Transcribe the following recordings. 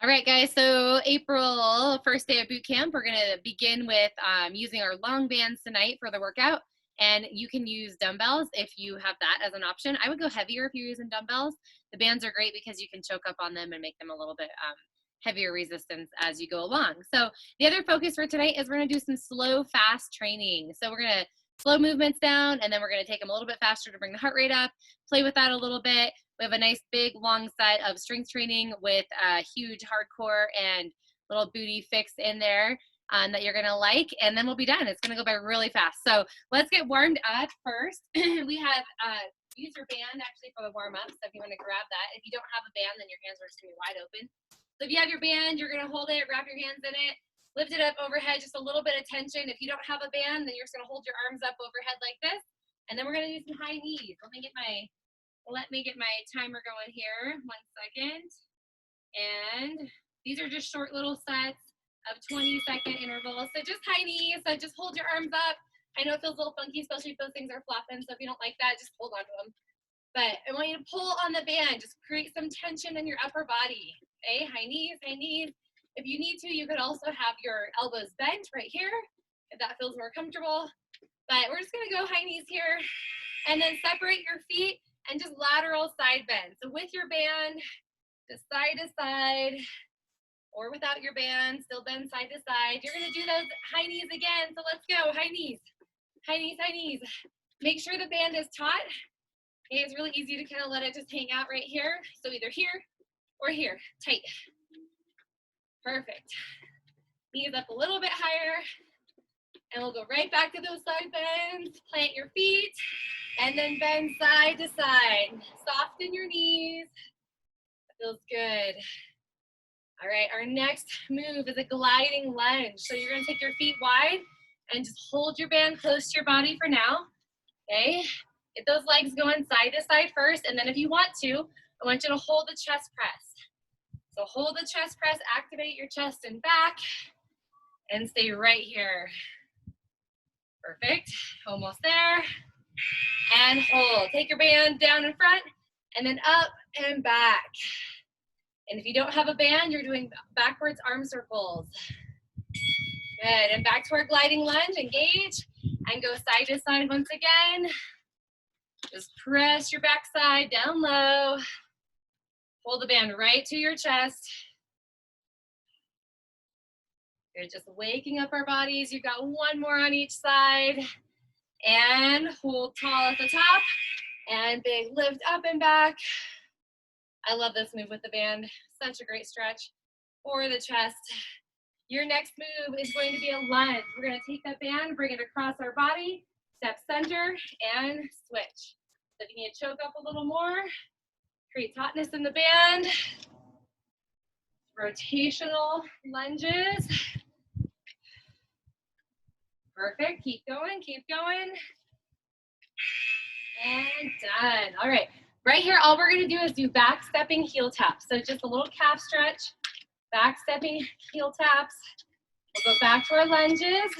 All right, guys, so April, first day of boot camp, we're going to begin with using our long bands tonight for the workout. And you can use dumbbells if you have that as an option. I would go heavier if you're using dumbbells. The bands are great because you can choke up on them and make them a little bit heavier resistance as you go along. So the other focus for tonight is we're going to do some slow, fast training. So we're going to slow movements down, and then we're going to take them a little bit faster to bring the heart rate up, play with that a little bit. We have a nice big long set of strength training with a huge hardcore and little booty fix in there that you're gonna like, and then we'll be done. It's gonna go by really fast. So let's get warmed up first. We have use your band actually for the warm up. So if you want to grab that, if you don't have a band, then your hands are just gonna be wide open. So if you have your band, you're gonna hold it, wrap your hands in it, lift it up overhead, just a little bit of tension. If you don't have a band, then you're just gonna hold your arms up overhead like this, and then we're gonna do some high knees. Let me get my timer going here. 1 second. And these are just short little sets of 20-second intervals. So just high knees. So just hold your arms up. I know it feels a little funky, especially if those things are flapping. So if you don't like that, just hold on to them. But I want you to pull on the band. Just create some tension in your upper body. Okay, high knees, high knees. If you need to, you could also have your elbows bent right here, if that feels more comfortable. But we're just gonna go high knees here. And then separate your feet and just lateral side bend. So with your band, just side to side, or without your band, still bend side to side. You're gonna do those high knees again. So let's go, high knees, high knees, high knees. Make sure the band is taut. Okay, it's really easy to kind of let it just hang out right here. So either here or here, tight. Perfect. Knees up a little bit higher. And we'll go right back to those side bends. Plant your feet. And then bend side to side. Soften your knees. That feels good. All right, our next move is a gliding lunge. So you're gonna take your feet wide and just hold your band close to your body for now, okay? Get those legs going side to side first, and then if you want to, I want you to hold the chest press. So hold the chest press, activate your chest and back, and stay right here. Perfect, almost there. And hold. Take your band down in front and then up and back. And if you don't have a band, you're doing backwards arm circles. Good. And back to our gliding lunge. Engage and go side to side once again. Just press your backside down low. Hold the band right to your chest. You're just waking up our bodies. You've got one more on each side. And hold tall at the top, and big lift up and back. I love this move with the band. Such a great stretch for the chest. Your next move is going to be a lunge. We're going to take that band, bring it across our body, step center, and switch. So if you need to choke up a little more, create tautness in the band. Rotational lunges. Perfect, keep going, keep going. And done. All right, right here, all we're gonna do is do back stepping heel taps. So just a little calf stretch, back stepping heel taps. We'll go back to our lunges.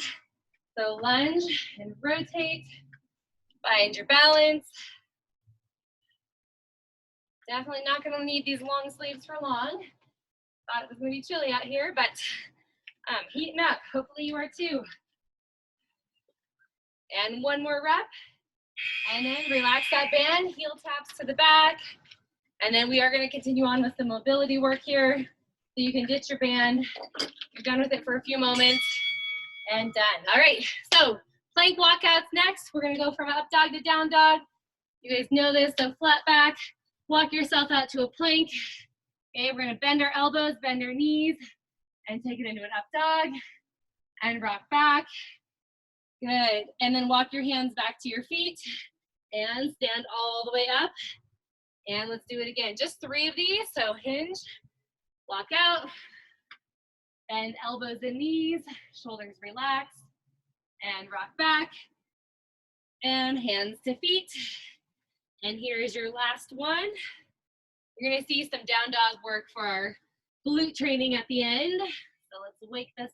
So lunge and rotate, find your balance. Definitely not gonna need these long sleeves for long. Thought it was gonna be chilly out here, but heating up. Hopefully you are too. And one more rep, and then relax that band, heel taps to the back, and then we are going to continue on with the mobility work here, so you can ditch your band. You're done with it for a few moments, and done. All right, so plank walkouts next. We're going to go from up dog to down dog. You guys know this, so flat back, walk yourself out to a plank. Okay, we're going to bend our elbows, bend our knees, and take it into an up dog, and rock back. Good, and then walk your hands back to your feet and stand all the way up. And let's do it again. Just 3 of these, so hinge, walk out, bend elbows and knees, shoulders relax, and rock back, and hands to feet. And here is your last one. You're gonna see some down dog work for our glute training at the end. So let's wake this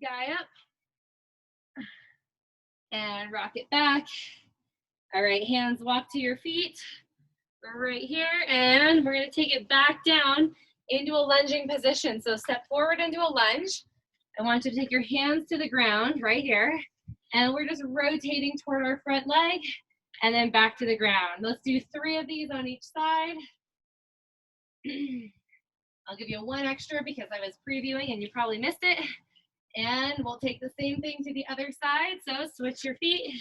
guy up. And rock it back. All right, hands walk to your feet. We're right here, and we're gonna take it back down into a lunging position. So step forward into a lunge. I want you to take your hands to the ground right here. And we're just rotating toward our front leg and then back to the ground. Let's do 3 of these on each side. I'll give you one extra because I was previewing and you probably missed it. And we'll take the same thing to the other side. So switch your feet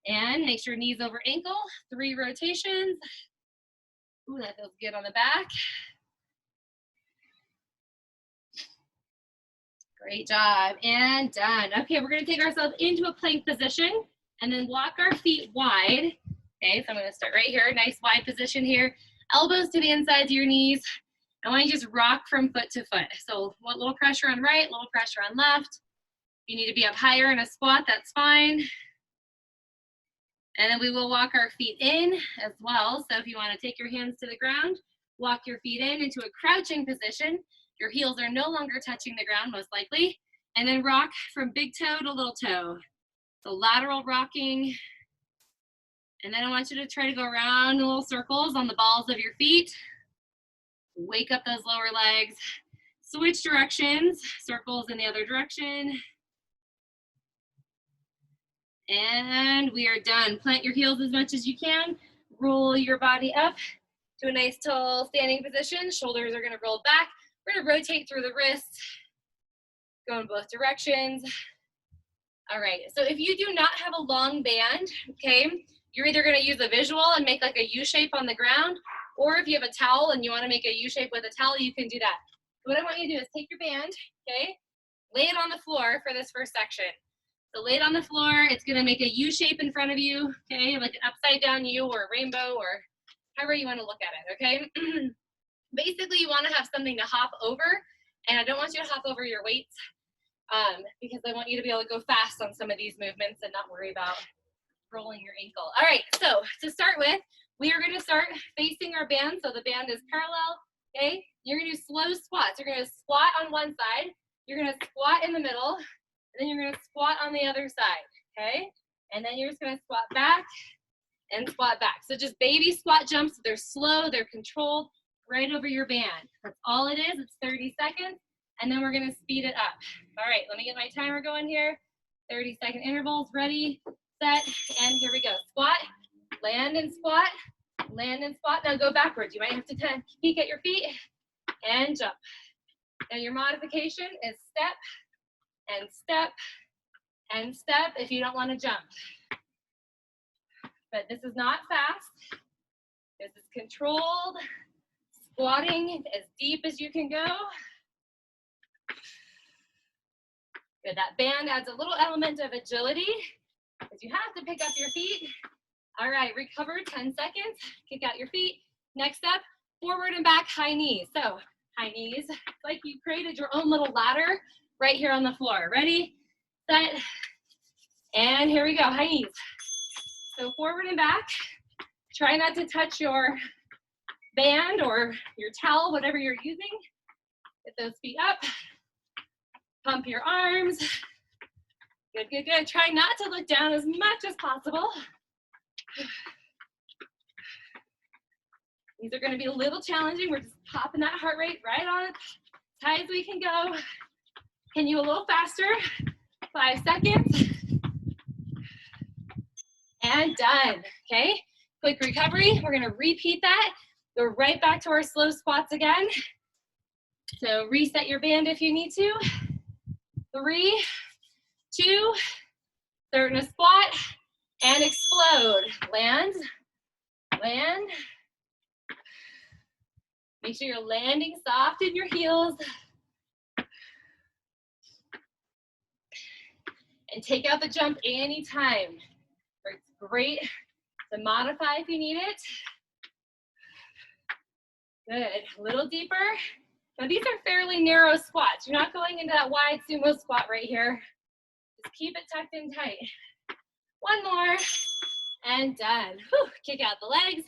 and make sure knees over ankle. 3 rotations. Ooh, that feels good on the back. Great job, and done. Okay, we're gonna take ourselves into a plank position and then walk our feet wide. Okay, so I'm gonna start right here, nice wide position here. Elbows to the insides of your knees. I want you to just rock from foot to foot. So a little pressure on right, a little pressure on left. If you need to be up higher in a squat, that's fine. And then we will walk our feet in as well. So if you wanna take your hands to the ground, walk your feet in into a crouching position. Your heels are no longer touching the ground, most likely. And then rock from big toe to little toe. So lateral rocking. And then I want you to try to go around in little circles on the balls of your feet. Wake up those lower legs. Switch directions, circles in the other direction. And we are done. Plant your heels as much as you can. Roll your body up to a nice tall standing position. Shoulders are gonna roll back. We're gonna rotate through the wrists, go in both directions. All right, so if you do not have a long band, okay, you're either gonna use a visual and make like a U shape on the ground, or if you have a towel and you wanna make a U shape with a towel, you can do that. What I want you to do is take your band, okay, lay it on the floor for this first section. So lay it on the floor, it's gonna make a U shape in front of you, okay, like an upside down U or a rainbow or however you wanna look at it, okay? Basically, you want to have something to hop over, and I don't want you to hop over your weights because I want you to be able to go fast on some of these movements and not worry about rolling your ankle. All right, so to start with, we are going to start facing our band, so the band is parallel, okay? You're going to do slow squats. You're going to squat on one side, you're going to squat in the middle, and then you're going to squat on the other side, okay? And then you're just going to squat back and squat back. So just baby squat jumps. They're slow, they're controlled. Right over your band. That's all it is. It's 30 seconds. And then we're going to speed it up. All right, let me get my timer going here. 30-second intervals. Ready, set, and here we go. Squat, land and squat, land and squat. Now go backwards. You might have to peek at your feet and jump. Now your modification is step and step and step if you don't want to jump. But this is not fast. This is controlled. Squatting as deep as you can go. Good, that band adds a little element of agility because you have to pick up your feet. All right, recover 10 seconds, kick out your feet. Next up, forward and back high knees. So high knees, it's like you created your own little ladder right here on the floor. Ready, set, and here we go, high knees. So forward and back, try not to touch your band or your towel, whatever you're using. Get those feet up. Pump your arms. Good, good, good. Try not to look down as much as possible. These are going to be a little challenging. We're just popping that heart rate right on as high as we can go. Can you a little faster? 5 seconds. And done. Okay. Quick recovery. We're going to repeat that. Go right back to our slow squats again. So reset your band if you need to. 3, 2, start in a squat and explode. Land, land. Make sure you're landing soft in your heels. And take out the jump anytime. It's great to modify if you need it. Good, a little deeper. Now these are fairly narrow squats. You're not going into that wide sumo squat right here. Just keep it tucked in tight. One more, and done. Whew. Kick out the legs.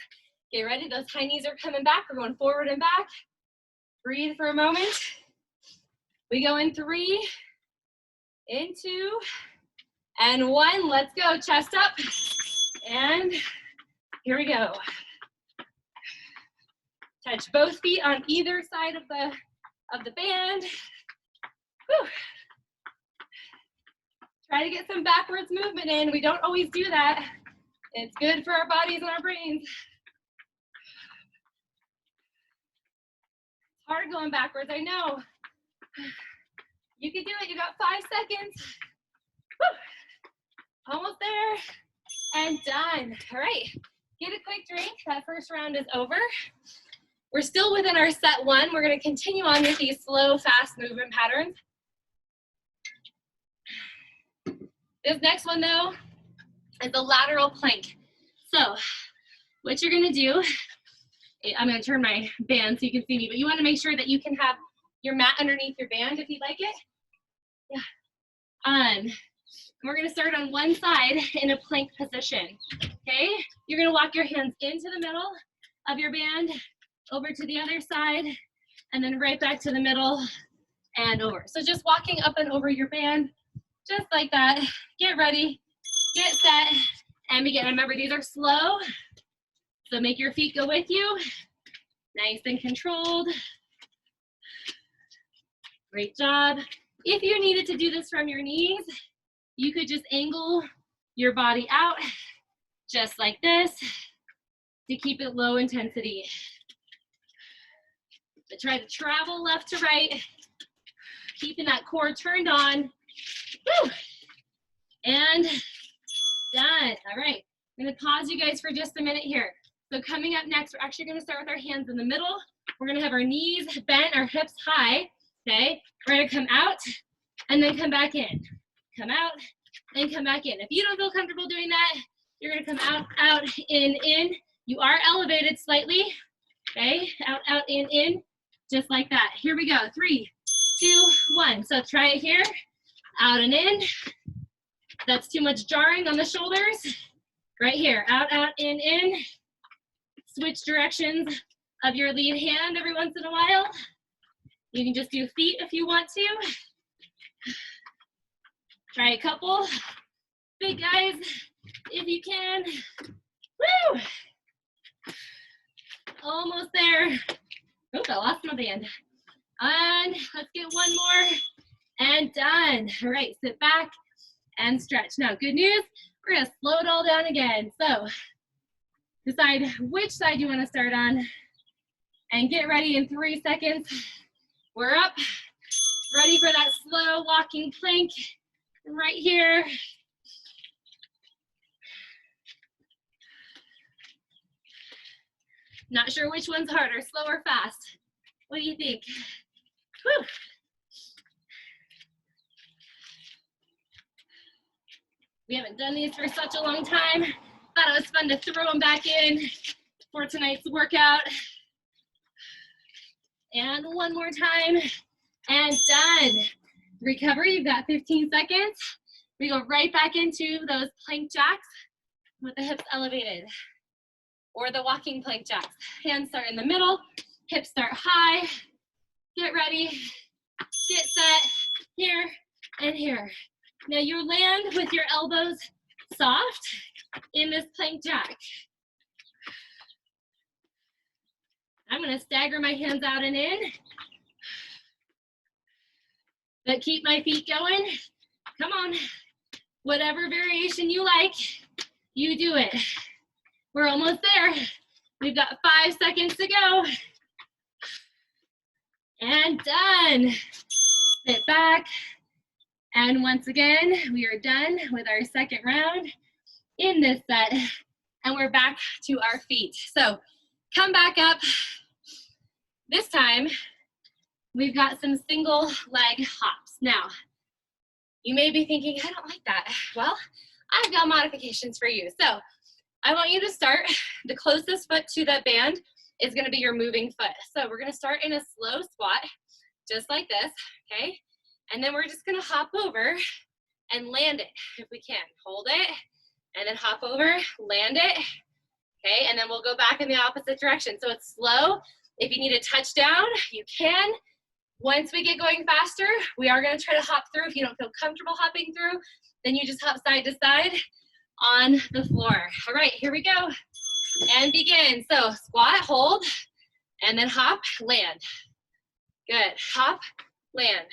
Get ready, those high knees are coming back. We're going forward and back. Breathe for a moment. We go in 3, in 2, and 1. Let's go, chest up, and here we go. Touch both feet on either side of the band. Whew. Try to get some backwards movement in. We don't always do that. It's good for our bodies and our brains. It's hard going backwards, I know. You can do it, you got 5 seconds. Woo. Almost there, and done. All right, get a quick drink. That first round is over. We're still within our set one. We're gonna continue on with these slow, fast movement patterns. This next one though, is a lateral plank. So what you're gonna do, I'm gonna turn my band so you can see me, but you wanna make sure that you can have your mat underneath your band if you'd like it. Yeah. We're gonna start on one side in a plank position, okay? You're gonna walk your hands into the middle of your band, over to the other side, and then right back to the middle and over. So just walking up and over your band, just like that. Get ready, get set, and begin. Remember, these are slow, so make your feet go with you. Nice and controlled. Great job. If you needed to do this from your knees, you could just angle your body out, just like this, to keep it low intensity. But try to travel left to right, keeping that core turned on. Woo! And done. All right, I'm gonna pause you guys for just a minute here. So coming up next, we're actually gonna start with our hands in the middle. We're gonna have our knees bent, our hips high, okay? We're gonna come out and then come back in. Come out and come back in. If you don't feel comfortable doing that, you're gonna come out, out, in. You are elevated slightly, okay? Out, out, in, just like that. Here we go, 3, 2, 1. So try it here, out and in. That's too much jarring on the shoulders. Right here, out, in. Switch directions of your lead hand every once in a while. You can just do feet if you want to. Try a couple. Big guys, if you can. Woo! Almost there. Oops, I lost my band. And let's get one more. And done. All right, sit back and stretch. Now, good news, we're gonna slow it all down again. So decide which side you wanna start on and get ready in 3 seconds. We're up, ready for that slow walking plank right here. Not sure which one's harder, slow or fast. What do you think? Whew. We haven't done these for such a long time. Thought it was fun to throw them back in for tonight's workout. And one more time, and done. Recover, you've got 15 seconds. We go right back into those plank jacks with the hips elevated, or the walking plank jacks. Hands start in the middle, hips start high. Get ready, get set, here and here. Now you land with your elbows soft in this plank jack. I'm gonna stagger my hands out and in, but keep my feet going. Come on, whatever variation you like, you do it. We're almost there. We've got 5 seconds to go. And done. Sit back. And once again, we are done with our second round in this set. And we're back to our feet. So come back up. This time, we've got some single leg hops. Now, you may be thinking, I don't like that. Well, I've got modifications for you. So I want you to start, the closest foot to that band is gonna be your moving foot. So we're gonna start in a slow squat, just like this, okay? And then we're just gonna hop over and land it, if we can. Hold it, and then hop over, land it, okay? And then we'll go back in the opposite direction. So it's slow. If you need a touchdown, you can. Once we get going faster, we are gonna try to hop through. If you don't feel comfortable hopping through, then you just hop side to side on the floor. All right, here we go. And begin. So squat, hold, and And then hop, land. Good, hop, land.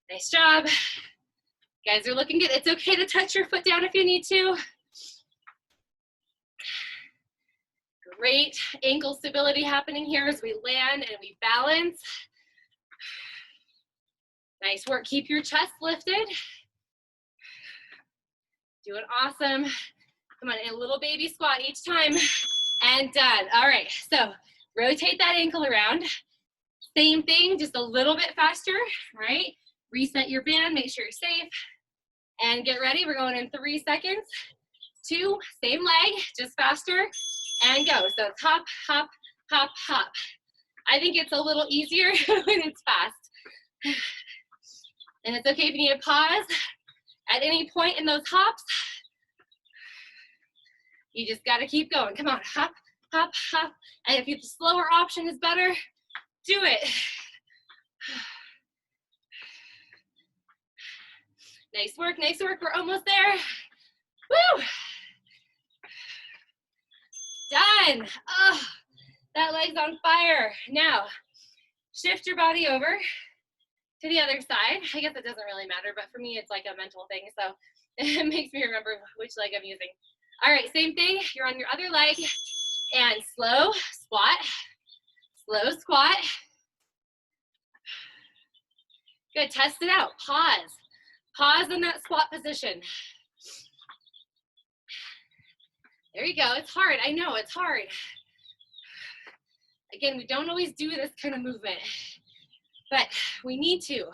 Nice job. You guys are looking good. It's okay to touch your foot down if you need to. Great ankle stability happening here as we land and we balance. Nice work. Keep your chest lifted. Doing awesome. Come on, a little baby squat each time. And done. All right, so rotate that ankle around. Same thing, just a little bit faster, right? Reset your band, make sure you're safe. And get ready, we're going in 3 seconds. 2, same leg, just faster, and go. So it's hop, hop, hop, hop. I think it's a little easier when it's fast. And it's okay if you need to pause at any point in those hops. You just gotta keep going. Come on, hop, hop, hop. And if the slower option is better, do it. Nice work, nice work. We're almost there. Woo! Done. Oh, that leg's on fire. Now, shift your body over to the other side. I guess it doesn't really matter, but for me, it's like a mental thing. So it makes me remember which leg I'm using. All right, same thing. You're on your other leg and slow squat, slow squat. Good, test it out. Pause. Pause in that squat position. There you go. It's hard. I know it's hard. Again, we don't always do this kind of movement, but we need to.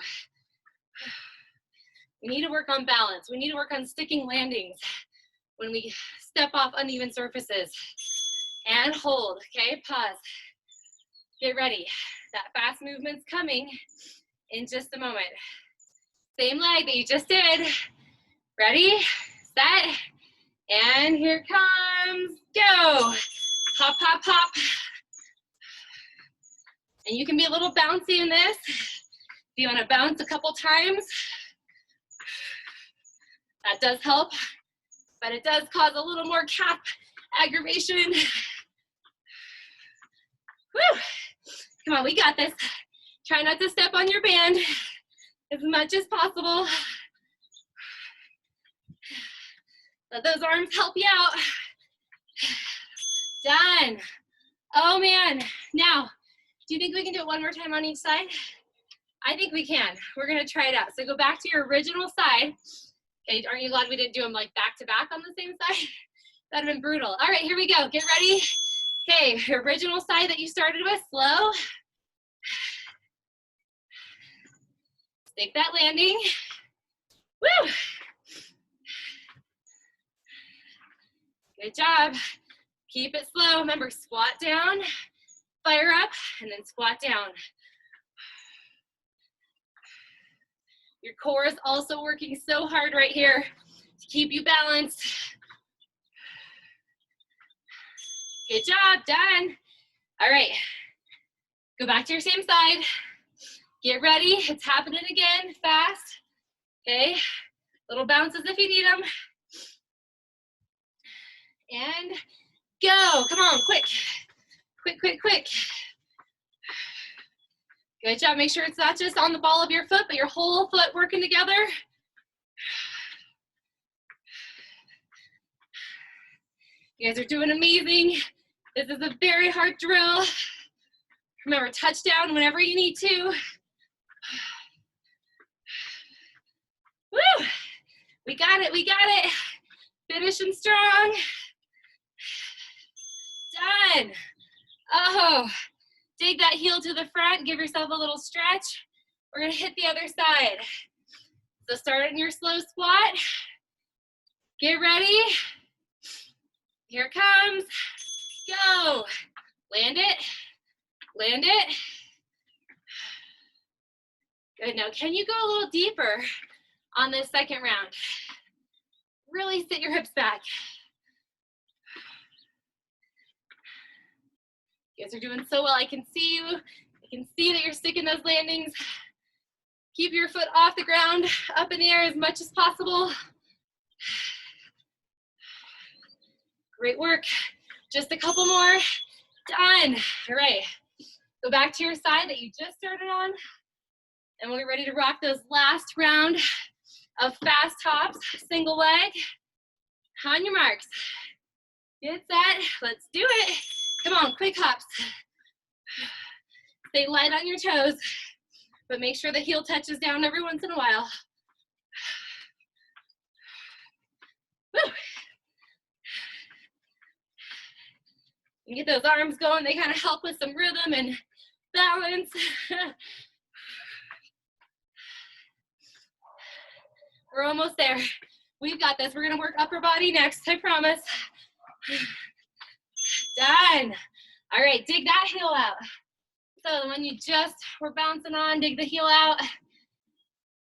We need to work on balance. We need to work on sticking landings when we step off uneven surfaces. And hold, okay? Pause. Get ready. That fast movement's coming in just a moment. Same leg that you just did. Ready, set, and here it comes. Go. Hop, hop, hop. And you can be a little bouncy in this. If you want to bounce a couple times, that does help, but it does cause a little more calf aggravation. Woo. Come on, we got this. Try not to step on your band as much as possible. Let those arms help you out. Done. Oh man. Now, do you think we can do it one more time on each side? I think we can. We're gonna try it out. So go back to your original side. Okay, aren't you glad we didn't do them like back to back on the same side? That'd have been brutal. All right, here we go. Get ready. Okay, your original side that you started with, slow. Stick that landing. Woo! Good job. Keep it slow. Remember, squat down, fire up, and then squat down. Your core is also working so hard right here to keep you balanced. Good job, done. All right, go back to your same side. Get ready, it's happening again, fast. Okay, little bounces if you need them. And go, come on, quick. Quick, quick, quick. Good job, make sure it's not just on the ball of your foot, but your whole foot working together. You guys are doing amazing. This is a very hard drill. Remember, touchdown whenever you need to. Woo! We got it, we got it. Finishing strong. Done. Oh, dig that heel to the front, give yourself a little stretch. We're gonna hit the other side. So start in your slow squat. Get ready. Here it comes. Go. Land it. Land it. Good. Now, can you go a little deeper on this second round? Really sit your hips back. You guys are doing so well. I can see you. I can see that you're sticking those landings. Keep your foot off the ground, up in the air as much as possible. Great work. Just a couple more. Done. All right. Go back to your side that you just started on, and we'll get ready to rock those last round of fast hops, single leg. On your marks. Get set, let's do it. Come on, quick hops. Stay light on your toes, but make sure the heel touches down every once in a while. Woo. You get those arms going, they kind of help with some rhythm and balance. We're almost there. We've got this. We're gonna work upper body next, I promise. Done. All right, dig that heel out. So the one you just were bouncing on, dig the heel out.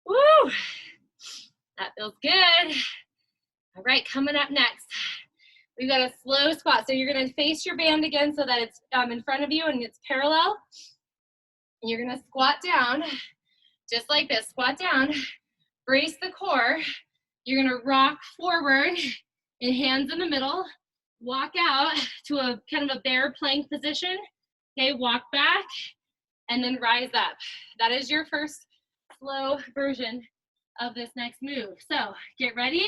Woo! That feels good. All right, coming up next, we've got a slow squat. So you're gonna face your band again so that it's in front of you and it's parallel. And you're gonna squat down, just like this, squat down, brace the core. You're gonna rock forward and hands in the middle, walk out to a kind of a bear plank position. Okay, walk back and then rise up. That is your first slow version of this next move. So get ready,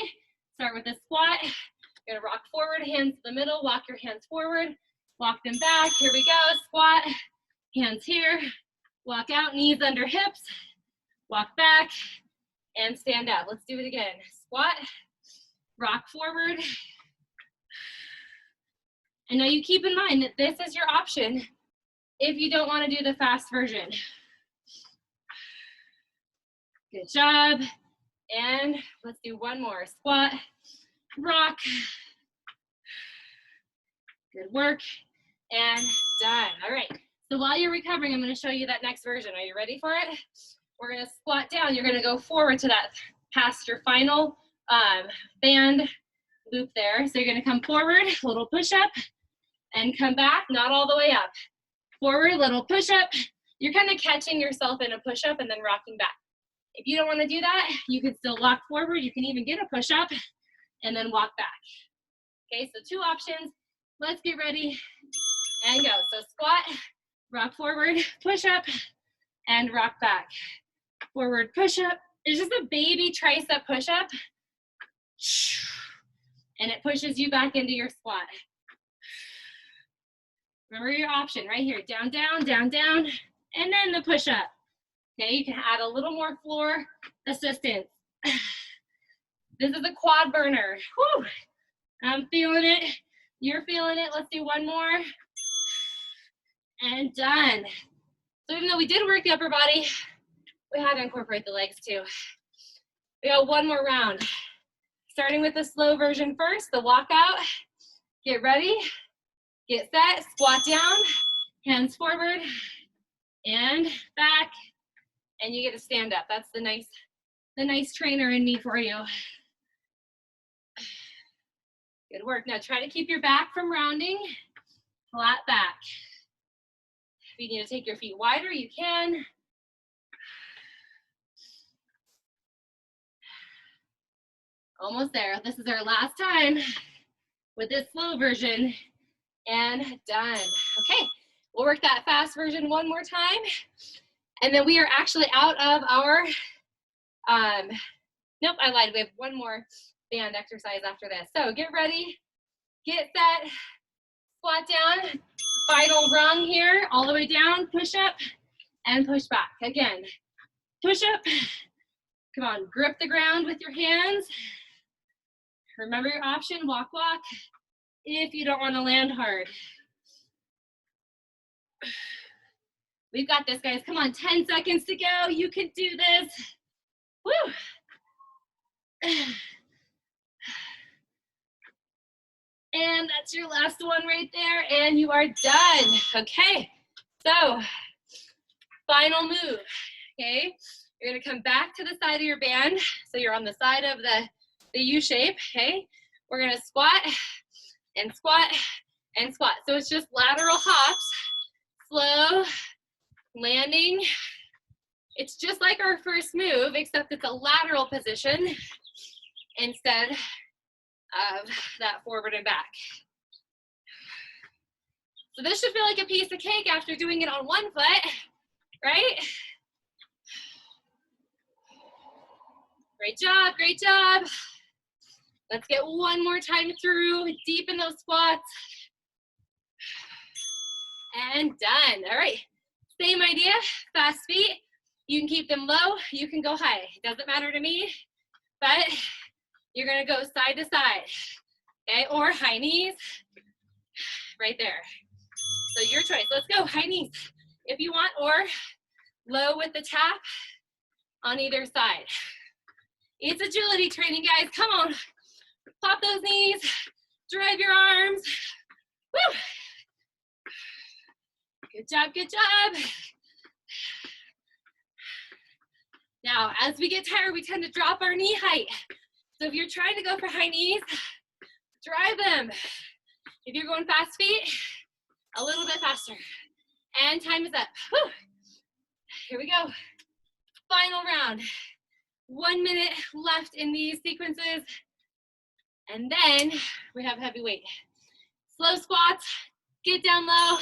start with a squat. You're gonna rock forward, hands to the middle, walk your hands forward, walk them back. Here we go, squat, hands here, walk out, knees under hips, walk back, and stand up. Let's do it again. Squat, rock forward. And now you keep in mind that this is your option if you don't want to do the fast version. Good job. And let's do one more. Squat, rock. Good work. And done. All right. So while you're recovering, I'm going to show you that next version. Are you ready for it? We're going to squat down. You're going to go forward to that, past your final band loop there. So you're going to come forward, little push up, and come back, not all the way up. Forward, little push up. You're kind of catching yourself in a push up and then rocking back. If you don't want to do that, you can still walk forward. You can even get a push up and then walk back. Okay, so two options. Let's get ready and go. So squat, rock forward, push up, and rock back. Forward push up. It's just a baby tricep push up. And it pushes you back into your squat. Remember your option right here. Down, down, down, down, and then the push up. Okay, you can add a little more floor assistance. This is a quad burner. Whew. I'm feeling it. You're feeling it. Let's do one more. And done. So even though we did work the upper body, we had to incorporate the legs too. We got one more round. Starting with the slow version first, the walkout. Get ready, get set, squat down, hands forward, and back, and you get to stand up. That's the nice trainer in me for you. Good work. Now try to keep your back from rounding, flat back. If you need to take your feet wider, you can. Almost there. This is our last time with this slow version, and done. Okay, we'll work that fast version one more time, and then we are actually out of our, nope, I lied. We have one more band exercise after this. So get ready, get set, squat down, final rung here, all the way down, push up, and push back. Again, push up, come on, grip the ground with your hands. Remember your option, walk, walk, if you don't want to land hard. We've got this, guys. Come on, 10 seconds to go. You can do this. Woo! And that's your last one right there, and you are done. Okay, so final move, okay? You're gonna come back to the side of your band, so you're on the side of the U shape, okay? We're gonna squat and squat and squat. So it's just lateral hops, slow, landing. It's just like our first move, except it's a lateral position instead of that forward and back. So this should feel like a piece of cake after doing it on one foot, right? Great job, great job. Let's get one more time through, deep in those squats. And done. All right, same idea, fast feet. You can keep them low, you can go high. It doesn't matter to me, but you're gonna go side to side, okay? Or high knees, right there. So your choice, let's go, high knees if you want, or low with the tap on either side. It's agility training, guys, come on. Pop those knees, drive your arms. Woo! Good job, good job. Now, as we get tired, we tend to drop our knee height. So if you're trying to go for high knees, drive them. If you're going fast feet, a little bit faster. And time is up. Whew. Here we go. Final round. 1 minute left in these sequences. And then we have heavy weight. Slow squats, get down low,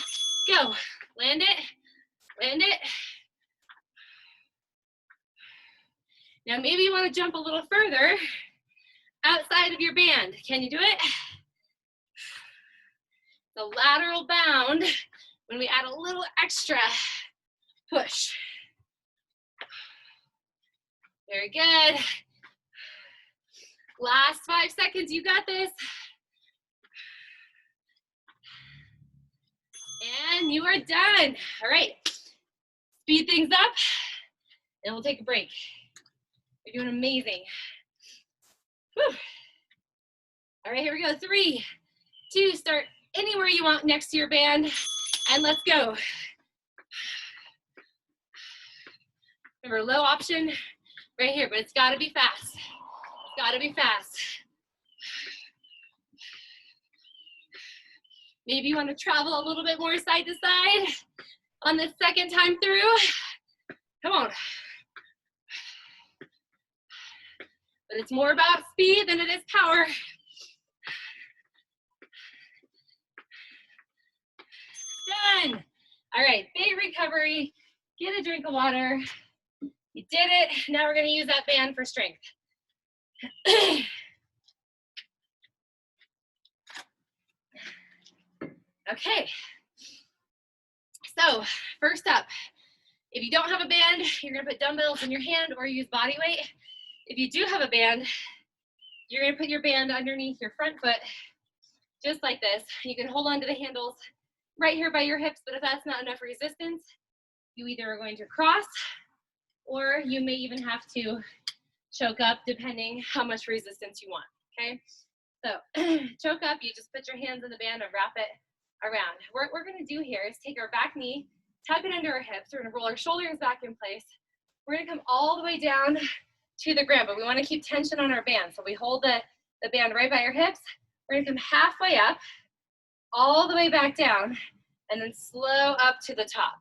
go. Land it, land it. Now maybe you want to jump a little further outside of your band. Can you do it? The lateral bound, when we add a little extra push. Very good. Last 5 seconds, you got this. And you are done. All right, speed things up and we'll take a break. You're doing amazing. Whew. All right, here we go. 3, 2, start anywhere you want next to your band, and let's go. Remember, low option right here, but it's gotta be fast. It's gotta be fast. Maybe you wanna travel a little bit more side to side on the second time through. Come on. But it's more about speed than it is power. Done. All right, big recovery. Get a drink of water. You did it. Now we're gonna use that band for strength. Okay. So first up, if you don't have a band, you're gonna put dumbbells in your hand or use body weight. If you do have a band, you're gonna put your band underneath your front foot, just like this. You can hold on to the handles right here by your hips, but if that's not enough resistance, you either are going to cross or you may even have to choke up depending how much resistance you want, okay? So choke up, you just put your hands in the band and wrap it around. What we're gonna do here is take our back knee, tuck it under our hips, we're gonna roll our shoulders back in place. We're gonna come all the way down to the ground, but we wanna keep tension on our band. So we hold the band right by our hips. We're gonna come halfway up, all the way back down, and then slow up to the top,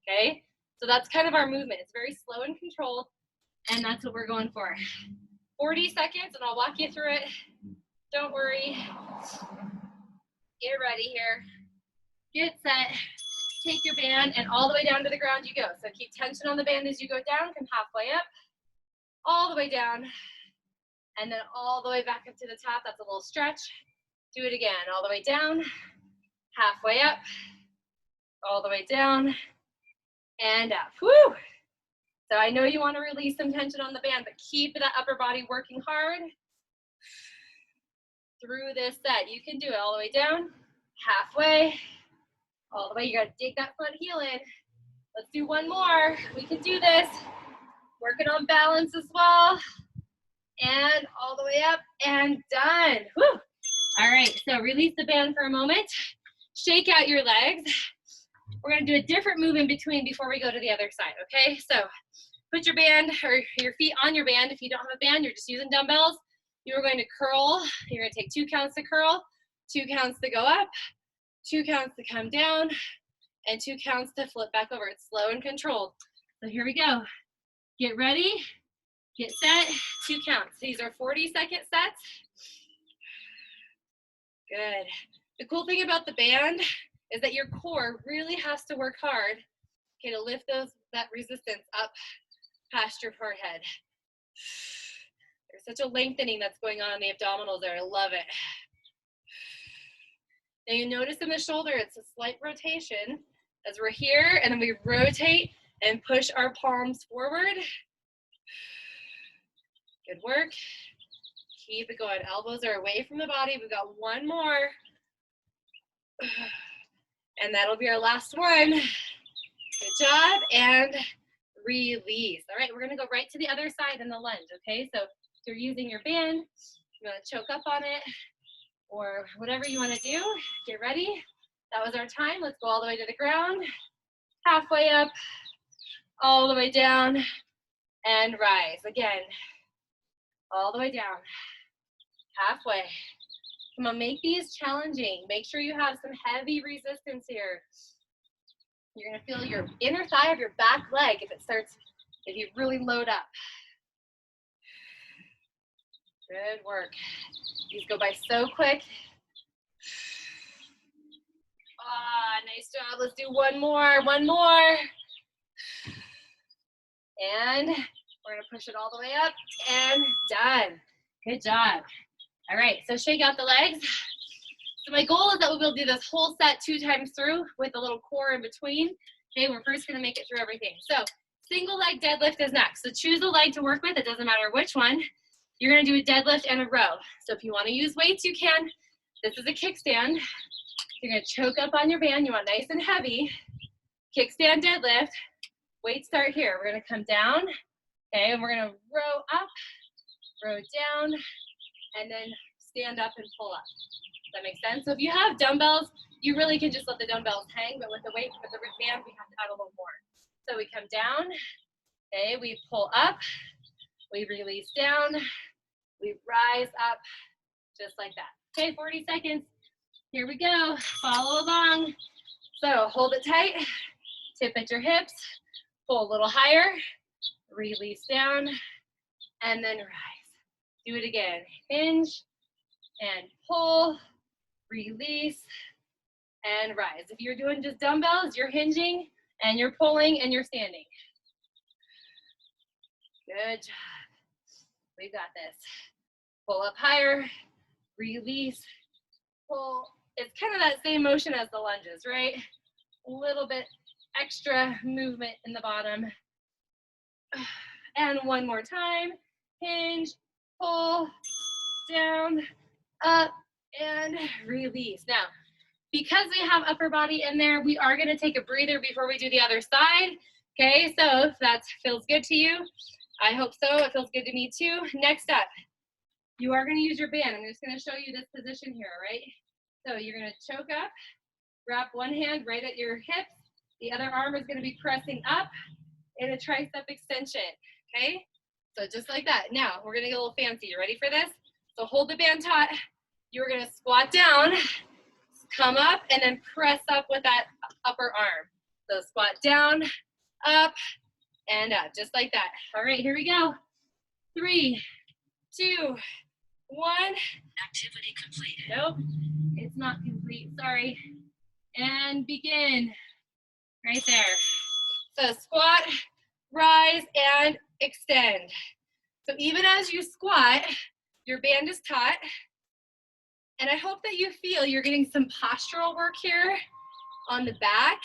okay? So that's kind of our movement. It's very slow and controlled, and that's what we're going for. 40 seconds, and I'll walk you through it. Don't worry. Get ready here. Get set. Take your band, and all the way down to the ground you go. So keep tension on the band as you go down. Come halfway up, all the way down, and then all the way back up to the top. That's a little stretch. Do it again. All the way down, halfway up, all the way down, and up. Woo! So I know you want to release some tension on the band, but keep that upper body working hard through this set. You can do it all the way down, halfway, all the way. You got to dig that front heel in. Let's do one more. We can do this. Working on balance as well. And all the way up and done. Woo! All right, so release the band for a moment. Shake out your legs. We're gonna do a different move in between before we go to the other side, okay? So put your band or your feet on your band. If you don't have a band, you're just using dumbbells. You're going to curl. You're gonna take 2 counts to curl, 2 counts to go up, 2 counts to come down, and 2 counts to flip back over. It's slow and controlled. So here we go. Get ready, get set, 2 counts. These are 40-second sets. Good. The cool thing about the band is that your core really has to work hard, okay, to lift that resistance up past your forehead. There's such a lengthening that's going on in the abdominals there. I love it. Now you notice in the shoulder, it's a slight rotation as we're here, and then we rotate and push our palms forward. Good work. Keep it going. Elbows are away from the body. We've got one more. And that'll be our last one. Good job. And release. All right, we're gonna go right to the other side in the lunge, okay? So if you're using your band, you wanna choke up on it, or whatever you wanna do, get ready. That was our time. Let's go all the way to the ground, halfway up, all the way down, and rise. Again, all the way down, halfway. Come on, make these challenging. Make sure you have some heavy resistance here. You're gonna feel your inner thigh of your back leg if you really load up. Good work. These go by so quick. Ah, nice job. Let's do one more. And we're gonna push it all the way up and done. Good job. All right, so shake out the legs. So my goal is that we'll do this whole set 2 times through with a little core in between. Okay, we're first gonna make it through everything. So single leg deadlift is next. So choose a leg to work with, it doesn't matter which one. You're gonna do a deadlift and a row. So if you wanna use weights, you can. This is a kickstand. You're gonna choke up on your band, you want nice and heavy. Kickstand deadlift. Weights start here. We're gonna come down, okay, and we're gonna row up, row down, and then stand up and pull up. Does that make sense? So if you have dumbbells, you really can just let the dumbbells hang, but with the weight, with the band, we have to add a little more. So we come down, okay, we pull up, we release down, we rise up, just like that. Okay, 40 seconds. Here we go. Follow along. So hold it tight, tip at your hips, pull a little higher, release down, and then rise. Do it again. Hinge and pull, release, and rise. If you're doing just dumbbells, you're hinging and you're pulling and you're standing. Good job. We got this. Pull up higher, release, pull. It's kind of that same motion as the lunges, right? A little bit extra movement in the bottom. And one more time. Hinge, pull, down, up, and release. Now, because we have upper body in there, we are going to take a breather before we do the other side. Okay, so if that feels good to you, I hope so. It feels good to me too. Next up, you are going to use your band. I'm just going to show you this position here, right? So you're going to choke up, wrap one hand right at your hips. The other arm is going to be pressing up in a tricep extension, okay? So just like that. Now, we're going to get a little fancy. You ready for this? So hold the band taut. You're going to squat down, come up, and then press up with that upper arm. So squat down, up, and up, just like that. All right, here we go. 3, 2, 1. Activity completed. Nope, it's not complete, sorry. And begin, right there. So squat, rise, and extend. So even as you squat, your band is taut. And I hope that you feel you're getting some postural work here on the back.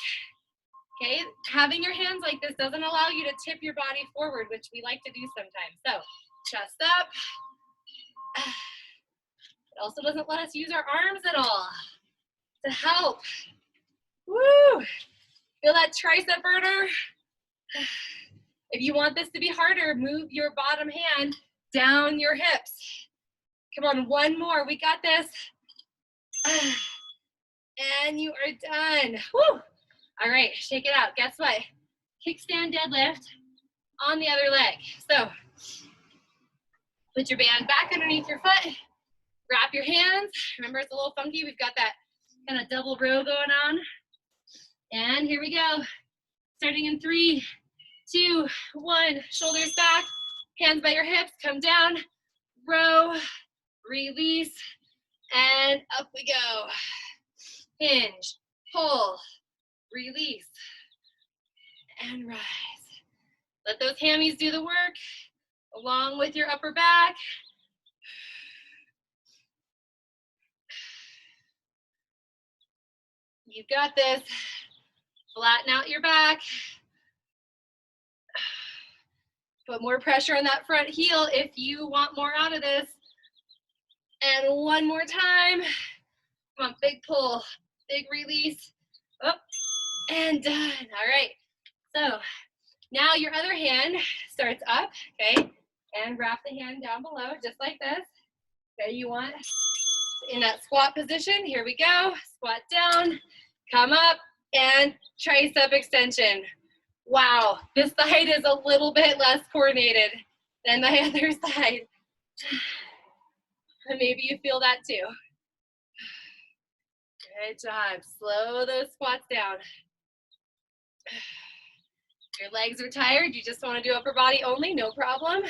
Okay, having your hands like this doesn't allow you to tip your body forward, which we like to do sometimes. So chest up. It also doesn't let us use our arms at all to help. Woo! Feel that tricep burner? If you want this to be harder, move your bottom hand down your hips. Come on, one more. We got this. And you are done. Woo! All right, shake it out. Guess what? Kickstand deadlift on the other leg. So put your band back underneath your foot. Wrap your hands. Remember, it's a little funky. We've got that kind of double row going on. And here we go. Starting in 3, 2, 1. Shoulders back. Hands by your hips. Come down. Row. Release. And up we go. Hinge. pull, release, and rise. Let those hammies do the work along with your upper back. You've got this. Flatten out your back. Put more pressure on that front heel if you want more out of this. And one more time. Come on, big pull, big release. Up and done. All right. So now your other hand starts up, okay? And wrap the hand down below, just like this. Okay, you want in that squat position. Here we go. Squat down, come up, and tricep extension. Wow, this side is a little bit less coordinated than the other side. Maybe you feel that too. Good job. Slow those squats down. If your legs are tired, you just want to do upper body only, no problem.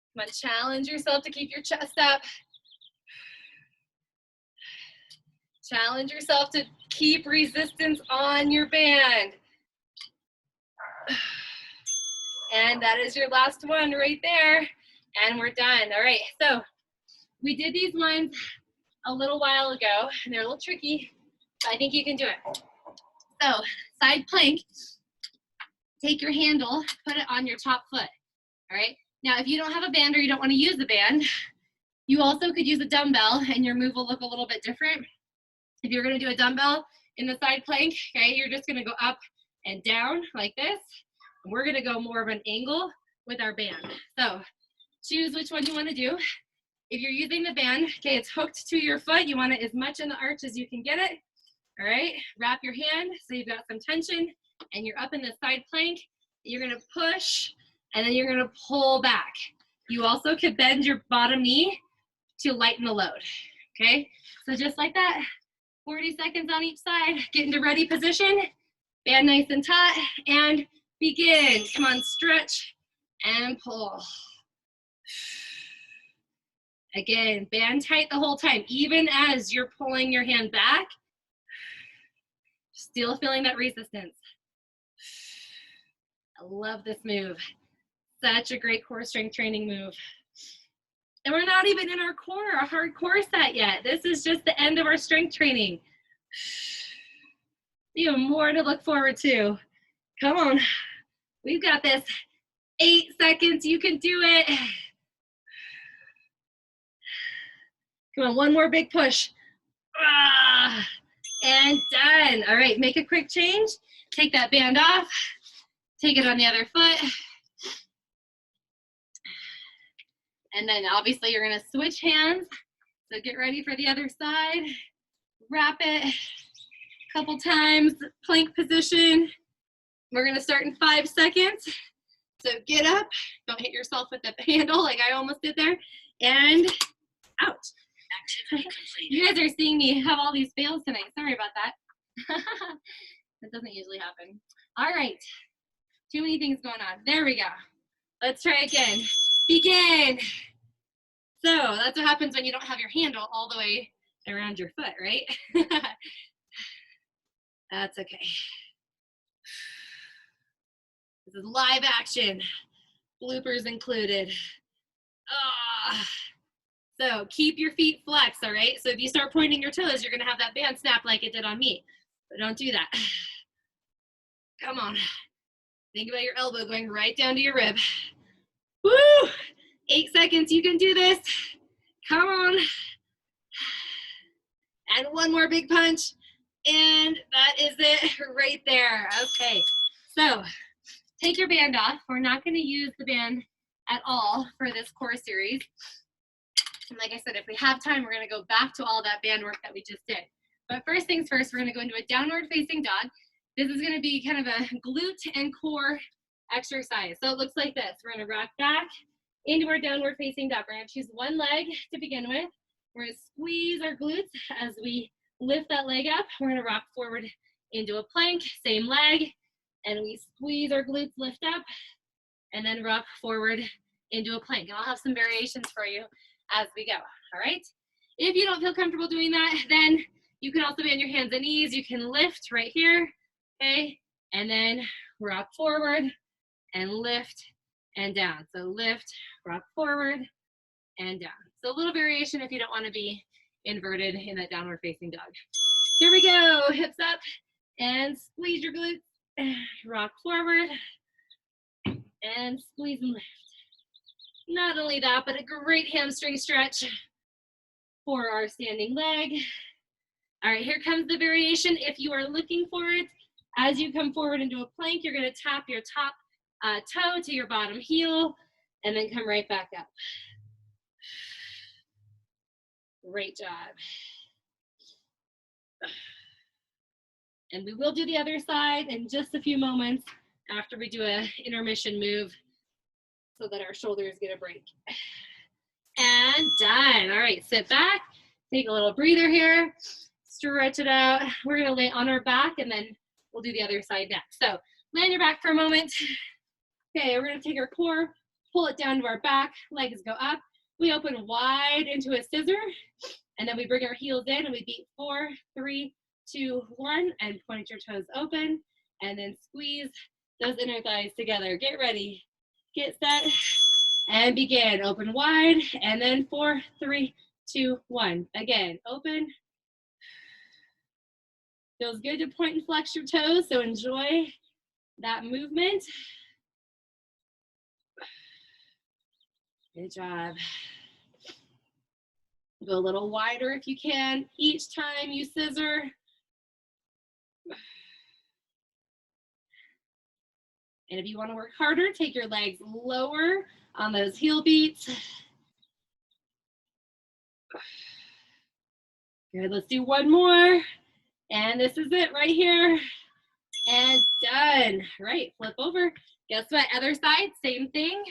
Come on, challenge yourself to keep your chest up. Challenge yourself to keep resistance on your band. And that is your last one right there. And we're done. All right, so we did these ones a little while ago, and they're a little tricky, but I think you can do it. So side plank, take your handle, put it on your top foot, all right? Now, if you don't have a band or you don't want to use a band, you also could use a dumbbell, and your move will look a little bit different. If you're going to do a dumbbell in the side plank, okay, you're just going to go up and down like this. We're going to go more of an angle with our band. So choose which one you want to do. If you're using the band, okay, it's hooked to your foot. You want it as much in the arch as you can get it. All right, wrap your hand so you've got some tension, and you're up in the side plank. You're going to push, and then you're going to pull back. You also could bend your bottom knee to lighten the load, okay? So just like that, 40 seconds on each side. Get into ready position, band nice and taut, and begin. Come on, stretch and pull. Again, band tight the whole time, even as you're pulling your hand back. Still feeling that resistance. I love this move. Such a great core strength training move. And we're not even in our hard core set yet. This is just the end of our strength training. Even more to look forward to. Come on. We've got this. 8 seconds. You can do it. Come on, one more big push. And done. All right, make a quick change. Take that band off. Take it on the other foot. And then obviously you're gonna switch hands. So get ready for the other side. Wrap it a couple times, plank position. We're gonna start in 5 seconds. So get up, don't hit yourself with the handle like I almost did there, and out. You guys are seeing me have all these fails tonight. Sorry about that. That doesn't usually happen. All right, too many things going on. There we go. Let's try again. Begin. So that's what happens when you don't have your handle all the way around your foot, right? That's okay. This is live action, bloopers included. So keep your feet flexed, all right? So if you start pointing your toes, you're gonna have that band snap like it did on me. But don't do that. Come on. Think about your elbow going right down to your rib. Woo! 8 seconds, you can do this. Come on. And one more big punch. And that is it right there. Okay, so take your band off. We're not gonna use the band at all for this core series. And like I said, if we have time, we're gonna go back to all that band work that we just did. But first things first, we're gonna go into a downward facing dog. This is gonna be kind of a glute and core exercise. So it looks like this. We're gonna rock back into our downward facing dog. We're gonna choose one leg to begin with. We're gonna squeeze our glutes as we lift that leg up. We're gonna rock forward into a plank, same leg, and we squeeze our glutes, lift up, and then rock forward into a plank. And I'll have some variations for you as we go, all right? If you don't feel comfortable doing that, then You can also be on your hands and knees. You can lift right here, okay? And then rock forward and lift and down. So lift, rock forward and down. So a little variation if you don't want to be inverted in that downward facing dog. Here we go, hips up and squeeze your glutes. Rock forward and squeeze and lift. Not only that, but a great hamstring stretch for our standing leg. All right, here comes the variation. If you are looking for it, as you come forward into a plank, you're gonna tap your top toe to your bottom heel and then come right back up. Great job. And we will do the other side in just a few moments after we do an intermission move so that our shoulders get a break. And done. All right, sit back, take a little breather here, stretch it out. We're gonna lay on our back and then we'll do the other side next. So lay on your back for a moment. Okay, we're gonna take our core, pull it down to our back, legs go up. We open wide into a scissor, and then we bring our heels in and we beat 4, 3, 2, 1, and point your toes open, and then squeeze those inner thighs together. Get ready, get set, and begin. Open wide, and then 4, 3, 2, 1. Again, open. Feels good to point and flex your toes, so enjoy that movement. Good job. Go a little wider if you can. Each time you scissor. And if you want to work harder, take your legs lower on those heel beats. Good, let's do one more. And this is it right here. And done. Right, flip over. Guess what? Other side, same thing.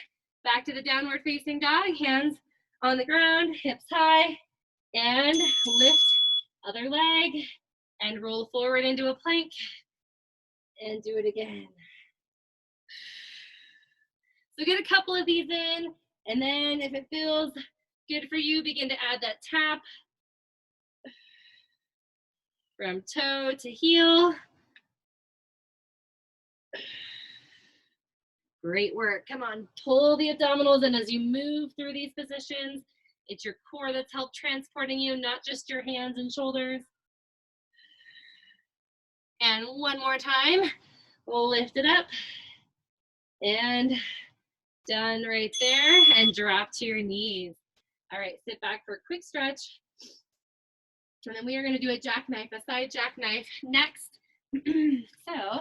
Back to the downward facing dog. Hands on the ground, hips high. And lift other leg. And roll forward into a plank. And do it again. So get a couple of these in. And then if it feels good for you, begin to add that tap from toe to heel. Great work. Come on, pull the abdominals in as you move through these positions. It's your core that's helped transporting you, not just your hands and shoulders. And one more time, we'll lift it up. And done right there. And drop to your knees. All right, sit back for a quick stretch. And then we are going to do a jackknife, a side jackknife next. So,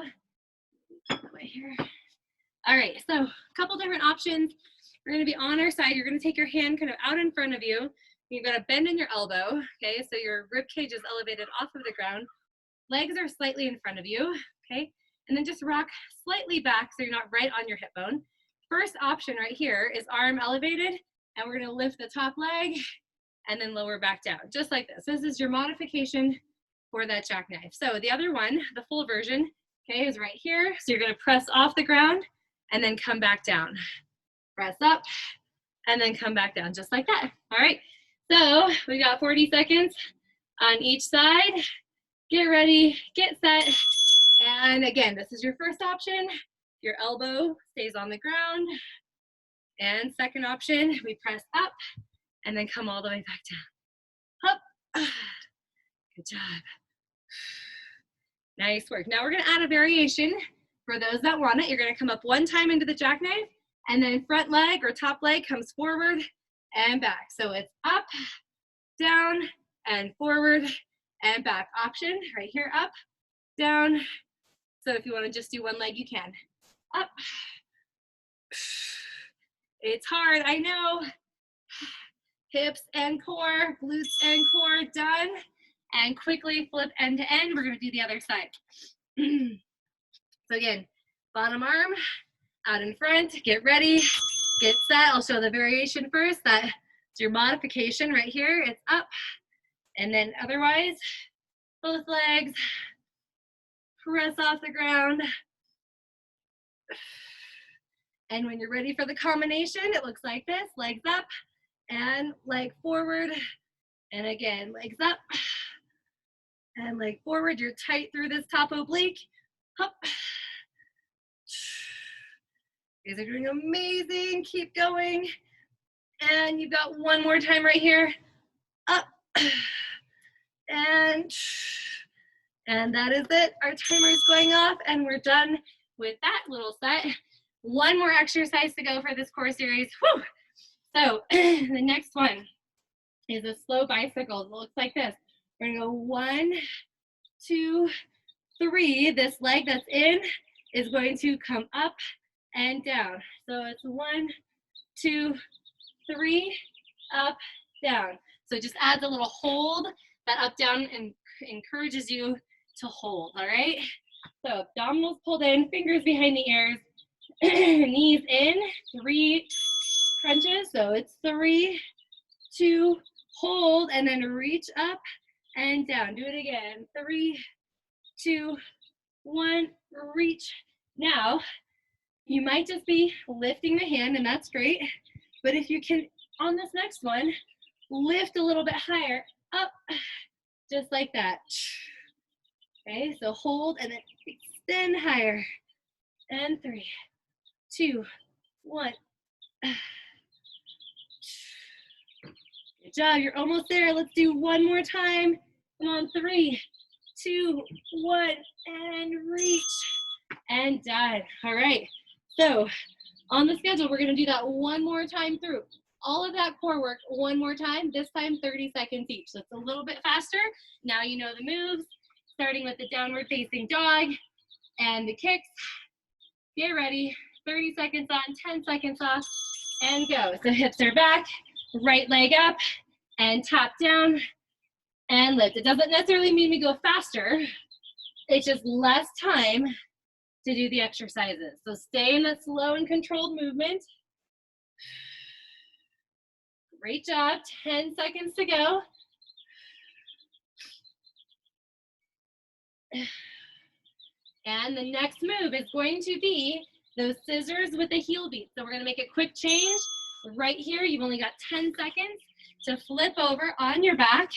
right here. All right, so a couple different options. We're going to be on our side. You're going to take your hand kind of out in front of you. You've got to bend in your elbow, okay? So your rib cage is elevated off of the ground. Legs are slightly in front of you, okay? And then just rock slightly back so you're not right on your hip bone. First option right here is arm elevated, and we're going to lift the top leg and then lower back down, just like this. This is your modification for that jackknife. So the other one, the full version, okay, is right here. So you're going to press off the ground and then come back down. Press up and then come back down, just like that. All right, so we got 40 seconds on each side. Get ready, get set. And again, this is your first option. Your elbow stays on the ground. And second option, we press up and then come all the way back down. Up. Good job. Nice work. Now we're gonna add a variation. For those that want it, you're gonna come up one time into the jackknife, and then front leg or top leg comes forward and back. So it's up, down, and forward and back. Option right here, up, down. So if you wanna just do one leg, you can. Up. It's hard, I know. Hips and core, glutes and core, done. And quickly flip end to end. We're gonna do the other side. So again, bottom arm out in front, get ready, get set. I'll show the variation first. That's your modification right here. It's up, and then otherwise, both legs, press off the ground. And when you're ready for the combination, it looks like this, legs up and leg forward. And again, legs up And leg forward, you're tight through this top oblique. Up. You guys are doing amazing. Keep going. And you've got one more time right here. Up. And that is it. Our timer is going off and we're done with that little set. One more exercise to go for this core series. Whew. So the next one is a slow bicycle. It looks like this. We're gonna go 1, 2, 3. This leg that's in is going to come up and down. So it's 1, 2, 3, up, down. So it just adds a little hold. That up, down, and encourages you to hold, all right? So abdominals pulled in, fingers behind the ears, knees in, 3 crunches. So it's 3, 2, hold, and then reach up and down. Do it again. 3, 2, 1, reach. Now, you might just be lifting the hand, and that's great. But if you can, on this next one, lift a little bit higher, up, just like that. Okay, so hold and then extend higher. And 3, 2, 1. Good job, you're almost there. Let's do one more time. Come on, 3, 2, 1, and reach. And done. All right, so on the schedule, we're gonna do that one more time through. All of that core work one more time, this time 30 seconds each. So it's a little bit faster. Now you know the moves, starting with the downward facing dog and the kicks. Get ready, 30 seconds on, 10 seconds off, and go. So hips are back, right leg up, and tap down, and lift. It doesn't necessarily mean we go faster, it's just less time to do the exercises. So stay in that slow and controlled movement. Great job, 10 seconds to go. And the next move is going to be those scissors with the heel beat. So we're gonna make a quick change. Right here, you've only got 10 seconds to flip over on your back,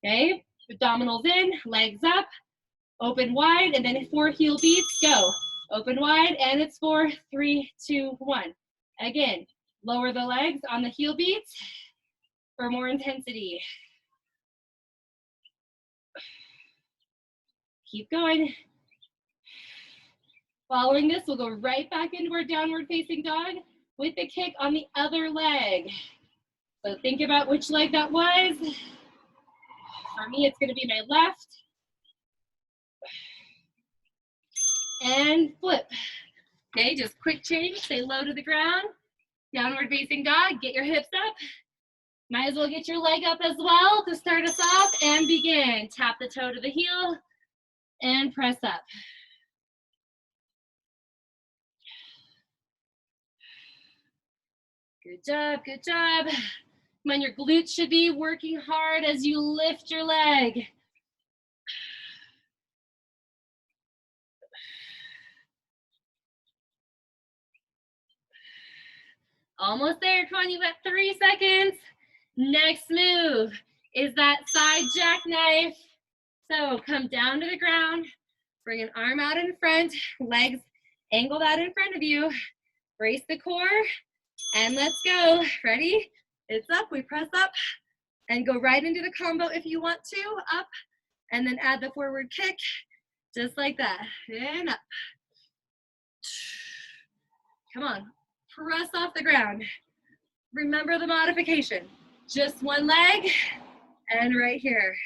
okay? Abdominals in, legs up, open wide, and then 4 heel beats, go. Open wide, and it's 4, 3, 2, 1. Again, lower the legs on the heel beats for more intensity. Keep going. Following this, we'll go right back into our downward facing dog with the kick on the other leg. So think about which leg that was. For me, it's gonna be my left. And flip. Okay, just quick change, stay low to the ground. Downward facing dog, get your hips up. Might as well get your leg up as well to start us off and begin. Tap the toe to the heel and press up. Good job, good job. Come on, your glutes should be working hard as you lift your leg. Almost there, come on, you've got 3 seconds. Next move is that side jackknife. So come down to the ground, bring an arm out in front, legs angled out in front of you, brace the core, and let's go. Ready? It's up, we press up, and go right into the combo if you want to, up, and then add the forward kick, just like that, and up. Come on, press off the ground. Remember the modification, just one leg, and right here.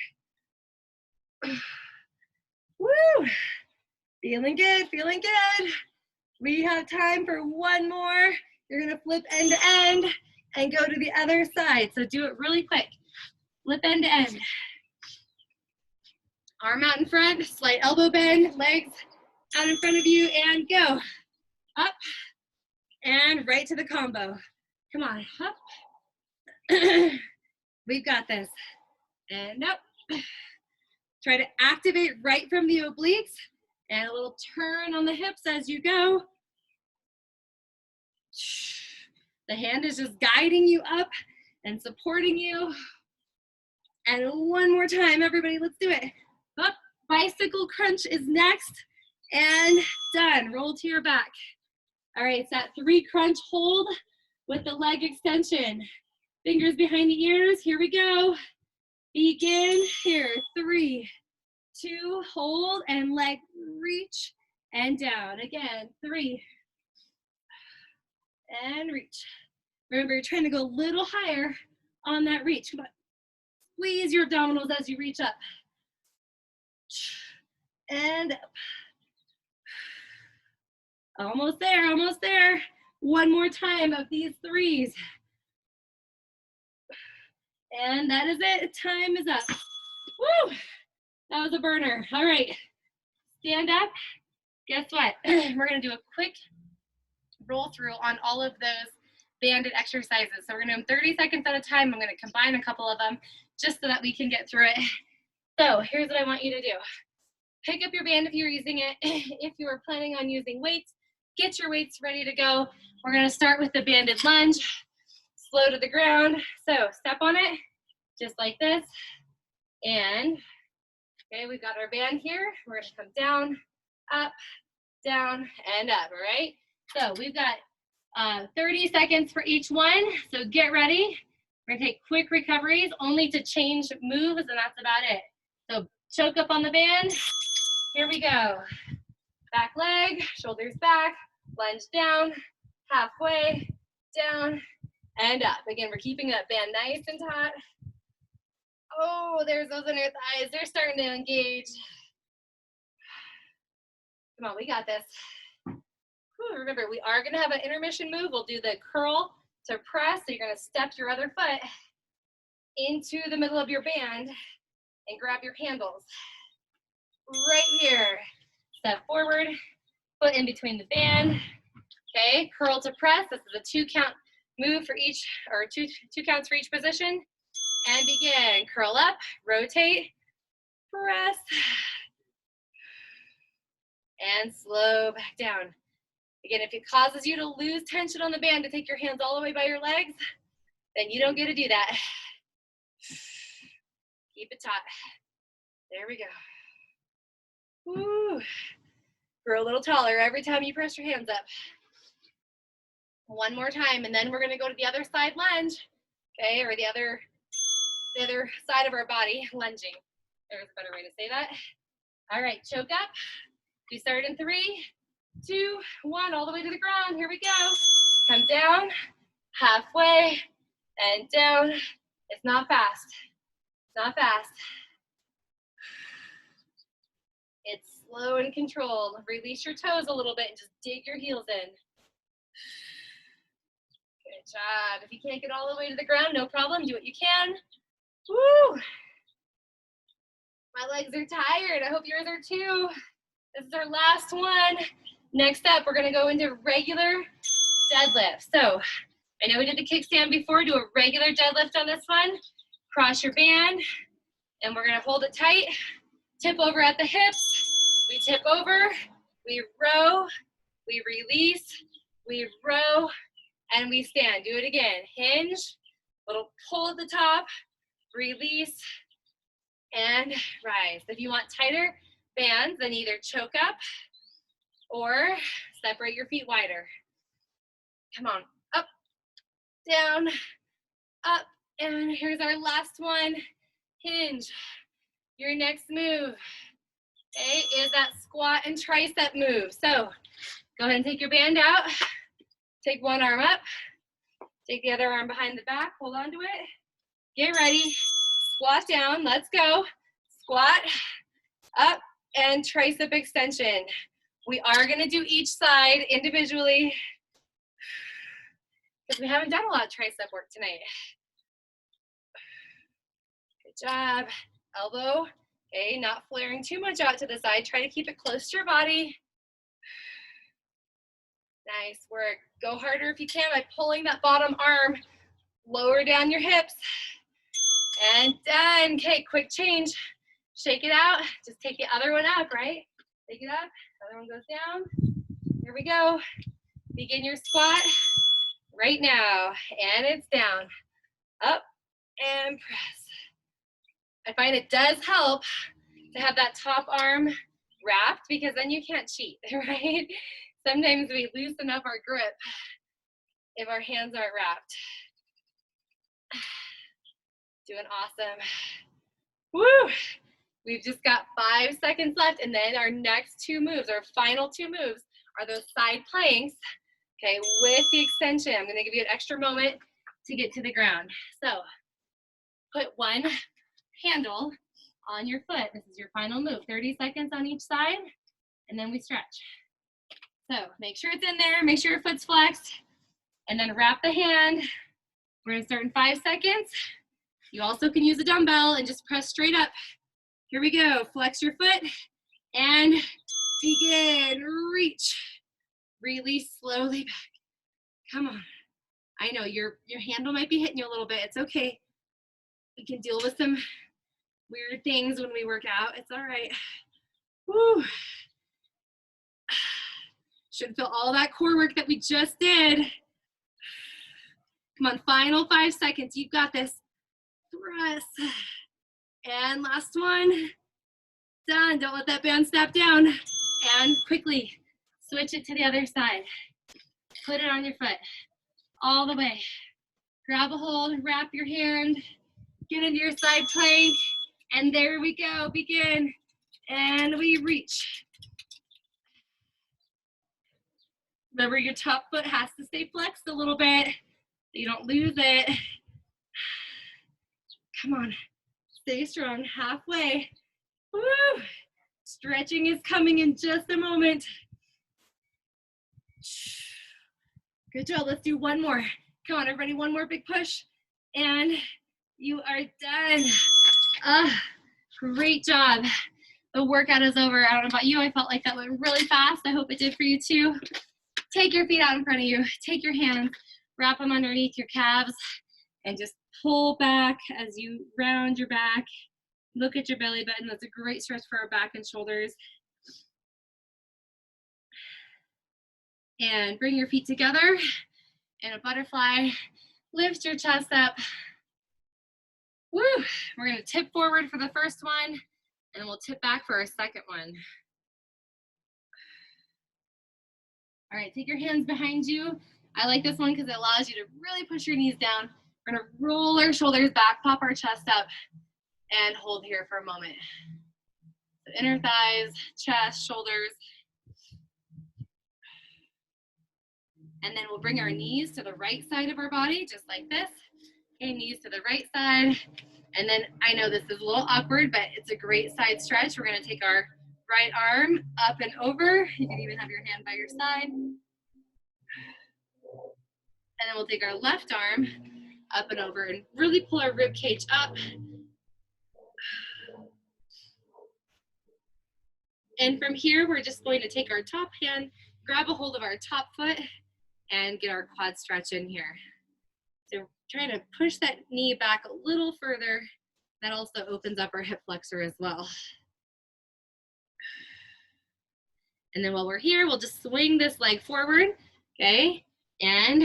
Woo! Feeling good, feeling good. We have time for one more. You're gonna flip end to end and go to the other side. So do it really quick. Flip end to end. Arm out in front, slight elbow bend, legs out in front of you, and go. Up, and right to the combo. Come on, up. We've got this. And up. Try to activate right from the obliques, and a little turn on the hips as you go. The hand is just guiding you up and supporting you. And one more time, everybody, let's do it. Up, bicycle crunch is next, and done. Roll to your back. All right, it's that 3 crunch hold with the leg extension. Fingers behind the ears, here we go. Begin here, 3, 2, hold, and leg reach, and down. Again, 3, and reach. Remember, you're trying to go a little higher on that reach. Come on. Squeeze your abdominals as you reach up. And up. Almost there, almost there. One more time of these 3s. And that is it. Time is up. Woo! That was a burner. All right. Stand up. Guess what? We're going to do a quick roll through on all of those banded exercises. So we're going to do them 30 seconds at a time. I'm going to combine a couple of them just so that we can get through it. So here's what I want you to do. Pick up your band if you're using it. If you are planning on using weights, get your weights ready to go. We're going to start with the banded lunge. Slow to the ground. So step on it just like this. And okay, we've got our band here. We're going to come down, up, down, and up. All right. So we've got 30 seconds for each one. So get ready. We're going to take quick recoveries only to change moves, and that's about it. So choke up on the band. Here we go. Back leg, shoulders back, lunge down, halfway, down, and up. Again, we're keeping that band nice and taut. Oh, there's those inner thighs. They're starting to engage. Come on, we got this. Whew, remember, we are going to have an intermission move. We'll do the curl to press. So you're going to step your other foot into the middle of your band and grab your handles. Right here. Step forward, foot in between the band. Okay, curl to press. This is a 2 count move for each, or two counts for each position. And begin. Curl up, rotate, press, and slow back down. Again, if it causes you to lose tension on the band to take your hands all the way by your legs, then you don't get to do that. Keep it taut. There we go. Woo. Grow a little taller every time you press your hands up. One more time, and then we're gonna go to the other side lunge, okay, or the other side of our body, lunging. There's a better way to say that. All right, choke up. We start in 3, 2, 1, all the way to the ground. Here we go. Come down, halfway, and down. It's not fast. It's not fast. It's slow and controlled. Release your toes a little bit and just dig your heels in. Good job. If you can't get all the way to the ground, no problem. Do what you can. Woo! My legs are tired. I hope yours are too. This is our last one. Next up, we're going to go into regular deadlift. So I know we did the kickstand before. Do a regular deadlift on this one. Cross your band, and we're going to hold it tight. Tip over at the hips. We tip over. We row. We release. We row. And we stand. Do it again. Hinge. Little pull at the top. Release. And rise. If you want tighter bands, then either choke up or separate your feet wider. Come on. Up, down, up. And here's our last one. Hinge. Your next move, okay, is that squat and tricep move. So go ahead and take your band out. Take one arm up. Take the other arm behind the back. Hold on to it. Get ready. Squat down. Let's go. Squat, up, and tricep extension. We are going to do each side individually because we haven't done a lot of tricep work tonight. Good job. Elbow, okay, not flaring too much out to the side. Try to keep it close to your body. Nice work. Go harder if you can by pulling that bottom arm. Lower down your hips. And done. Okay, quick change. Shake it out. Just take the other one up, right? Take it up. Other one goes down. Here we go. Begin your squat right now. And it's down. Up and press. I find it does help to have that top arm wrapped, because then you can't cheat, right? Sometimes we loosen up our grip if our hands aren't wrapped. Doing awesome. Woo! We've just got 5 seconds left, and then our next 2 moves, our final 2 moves, are those side planks, okay, with the extension. I'm gonna give you an extra moment to get to the ground. So, put one handle on your foot. This is your final move. 30 seconds on each side, and then we stretch. So, make sure it's in there, make sure your foot's flexed, and then wrap the hand. We're gonna start in 5 seconds. You also can use a dumbbell and just press straight up. Here we go. Flex your foot and begin. Reach. Release slowly back. Come on. I know your handle might be hitting you a little bit. It's okay. We can deal with some weird things when we work out. It's all right. Woo. Should feel all that core work that we just did. Come on, final 5 seconds. You've got this. Press. And last one. Done. Don't let that band snap down. And quickly switch it to the other side. Put it on your foot. All the way. Grab a hold, wrap your hand, get into your side plank, and there we go. Begin. And we reach. Remember, your top foot has to stay flexed a little bit so you don't lose it. Come on. Stay strong. Halfway. Woo! Stretching is coming in just a moment. Good job. Let's do one more. Come on, everybody. One more big push. And you are done. Great job. The workout is over. I don't know about you. I felt like that went really fast. I hope it did for you too. Take your feet out in front of you. Take your hands. Wrap them underneath your calves. And just pull back as you round your back. Look at your belly button. That's a great stretch for our back and shoulders. And bring your feet together in a butterfly. Lift your chest up. Woo! We're gonna tip forward for the first one, and we'll tip back for our second one. All right, take your hands behind you. I like this one because it allows you to really push your knees down. We're gonna roll our shoulders back, pop our chest up, and hold here for a moment. So inner thighs, chest, shoulders. And then we'll bring our knees to the right side of our body, just like this. Okay, knees to the right side. And then I know this is a little awkward, but it's a great side stretch. We're gonna take our right arm up and over. You can even have your hand by your side. And then we'll take our left arm up and over and really pull our rib cage up. And from here, we're just going to take our top hand, grab a hold of our top foot, and get our quad stretch in here. So trying to push that knee back a little further. That also opens up our hip flexor as well. And then while we're here, we'll just swing this leg forward, okay? And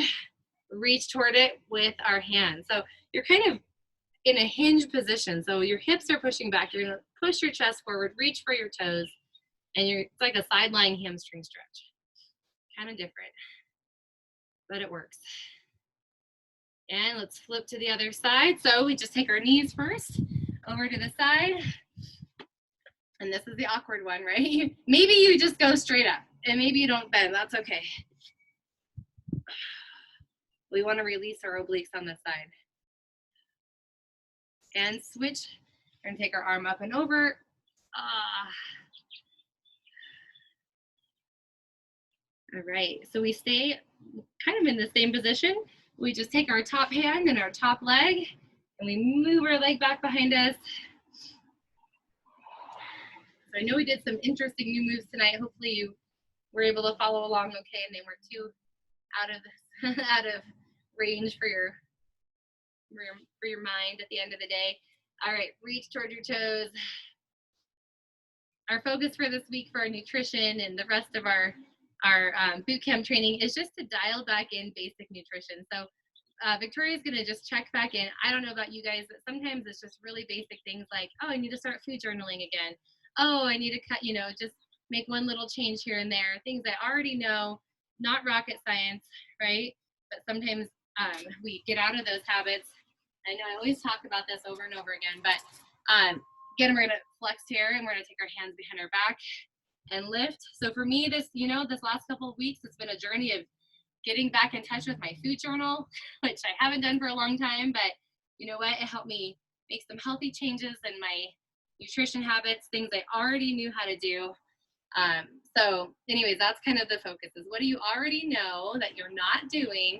reach toward it with our hands. So you're kind of in a hinge position. So your hips are pushing back. You're gonna push your chest forward, reach for your toes, and it's like a side lying hamstring stretch. Kind of different, but it works. And let's flip to the other side. So we just take our knees first, over to the side. And this is the awkward one, right? Maybe you just go straight up, and maybe you don't bend. That's okay. We want to release our obliques on this side. And switch. We're going to take our arm up and over. All right, so we stay kind of in the same position. We just take our top hand and our top leg, and we move our leg back behind us. So I know we did some interesting new moves tonight. Hopefully you were able to follow along okay, and they weren't too out of range for your mind at the end of the day. All right, reach toward your toes. Our focus for this week for our nutrition and the rest of our boot camp training is just to dial back in basic nutrition. So Victoria's gonna just check back in. I don't know about you guys, but sometimes it's just really basic things like, oh, I need to start food journaling again. oh, I need to cut, just make one little change here and there. Things I already know, not rocket science, right? But sometimes we get out of those habits. I know I always talk about this over and over again, but again, we're gonna flex here and we're gonna take our hands behind our back and lift. So for me, this last couple of weeks, it's been a journey of getting back in touch with my food journal, which I haven't done for a long time, but you know what? It helped me make some healthy changes in my nutrition habits, things I already knew how to do. So anyways, that's kind of the focus is what do you already know that you're not doing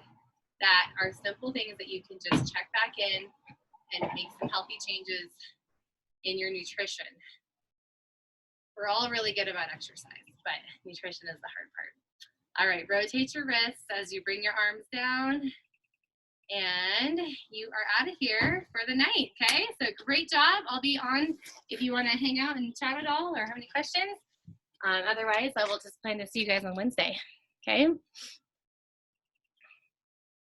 that are simple things that you can just check back in and make some healthy changes in your nutrition. We're all really good about exercise, but nutrition is the hard part. All right, rotate your wrists as you bring your arms down. And you are out of here for the night, okay? So great job. I'll be on if you want to hang out and chat at all or have any questions. Otherwise, I will just plan to see you guys on Wednesday, okay?